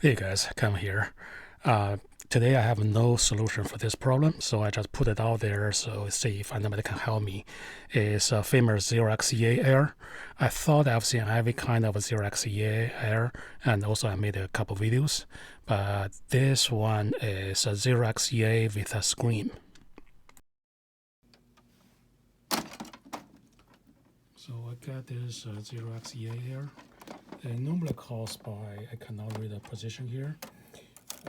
Hey guys, Cam here. Today I have no solution for this problem, so I just put it out there so see if anybody can help me. It's a famous 0xEA error. I thought I've seen every kind of 0xEA error, and also I made a couple videos, but this one is a 0xEA with a scream. So I got this 0xEA error. It normally caused by I cannot read the position here,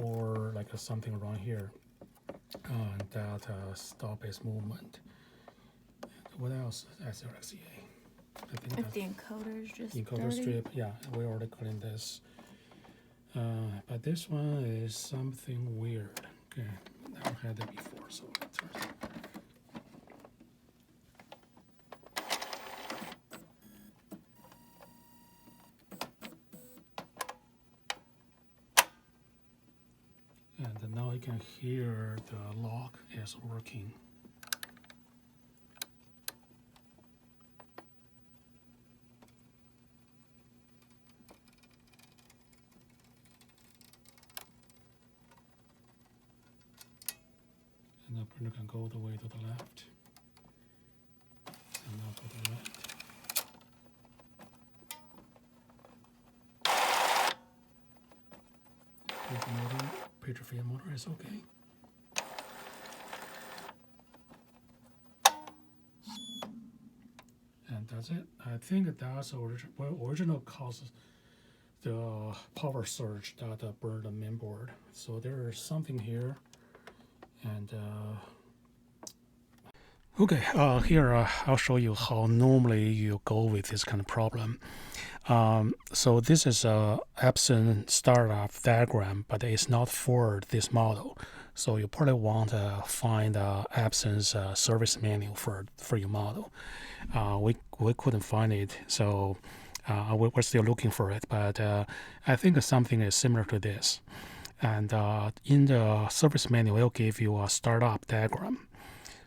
or like something around here that stop its movement. What else? SRXEA. I think if the encoder is just encoder dirty. strip. Yeah, we already cleaned this. But this one is something weird. Okay, never had it before, so let's turn it. And now you can hear the lock is working. And the printer can go all the way to the left. And now to the right. Page motor, page field motor is okay. And that's it. I think that's original causes the power surge that burned the main board. So there's something here. And okay, here I'll show you how normally you go with this kind of problem. So this is a Epson startup diagram, but it's not for this model. So you probably want to find Epson's service manual for your model. We couldn't find it, so we're still looking for it. But I think something is similar to this. And in the service manual, it'll give you a startup diagram.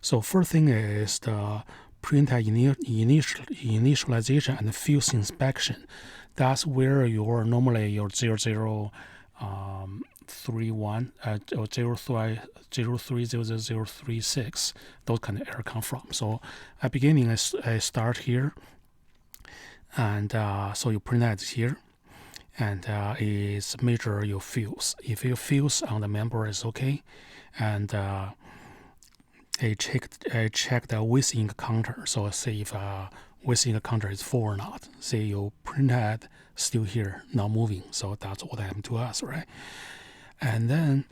So first thing is the printer initialization and fuse inspection. That's where your normally your 0031 or 030036 those kind of error come from. So at beginning I start here, and so you print that here, and is measure your fuse. If your fuse on the member is okay, and I check the with ink counter, so I see if with ink counter is full or not. See your printhead still here, not moving, so that's what happened to us, right? And then,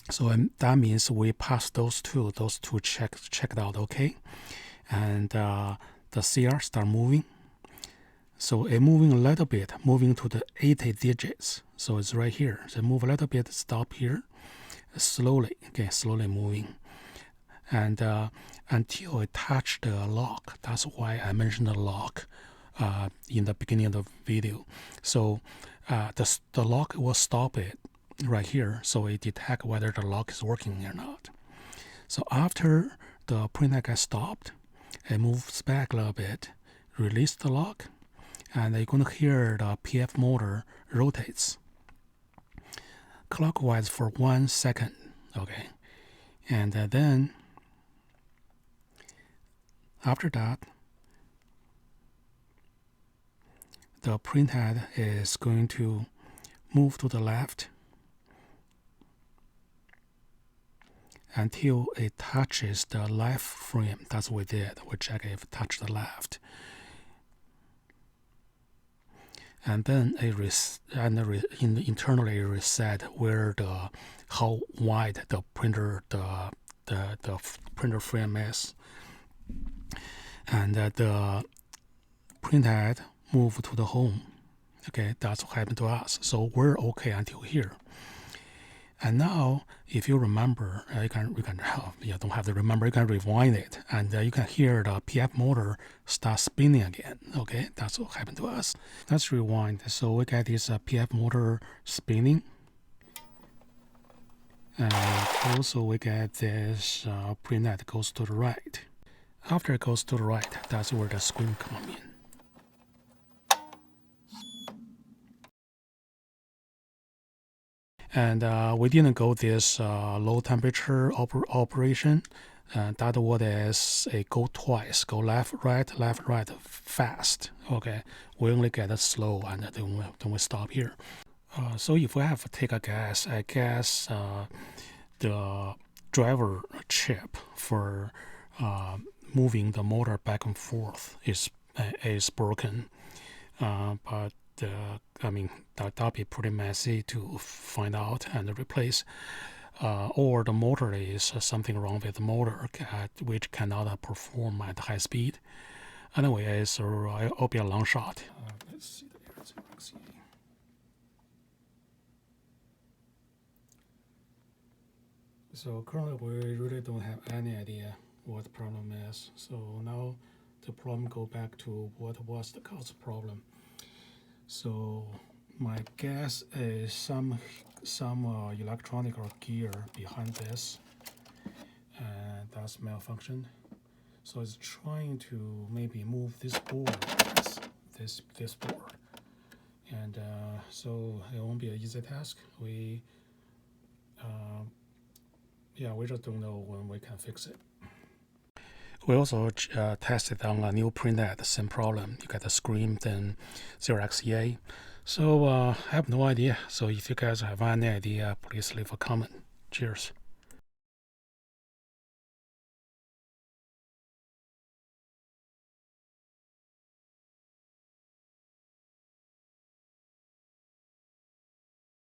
so that means we pass those two checked out okay, and the CR start moving. So it moving a little bit, moving to the 80 digits. So it's right here. So move a little bit, stop here, slowly, okay, slowly moving. And until it touched the lock. That's why I mentioned the lock in the beginning of the video. So the lock will stop it right here, so it detect whether the lock is working or not. So after the printer gets stopped, it moves back a little bit, release the lock, and you're going to hear the PF motor rotates clockwise for 1 second, okay? And then after that, the printhead is going to move to the left until it touches the left frame. That's what we did. We check if it touched the left. And then internally reset where how wide the printer frame is, and the printhead move to the home. Okay, that's what happened to us. So we're okay until here. And now, if you remember, you don't have to remember. You can rewind it, and you can hear the PF motor start spinning again. Okay, that's what happened to us. Let's rewind. So we get this PF motor spinning, and also we get this printhead goes to the right. After it goes to the right, that's where the screen comes in. And we didn't go this low temperature operation. That what is a go twice, go left, right, fast. Okay, we only get it slow, and then we stop here. So if we have to take a guess, I guess the driver chip for moving the motor back and forth is broken. But I mean that'll be pretty messy to find out and replace. Or the motor is something wrong with the motor which cannot perform at high speed. Anyway, so it'll be a long shot. Let's see the errors in XCA. So currently we really don't have any idea what the problem is. So now the problem go back to what was the cause problem. So my guess is some electronic or gear behind this, and that's malfunction. So it's trying to maybe move this board, this board, and so it won't be an easy task. We just don't know when we can fix it. We also tested on a new printhead, the same problem. You get the screen, then 0xEA. So I have no idea. So if you guys have any idea, please leave a comment. Cheers.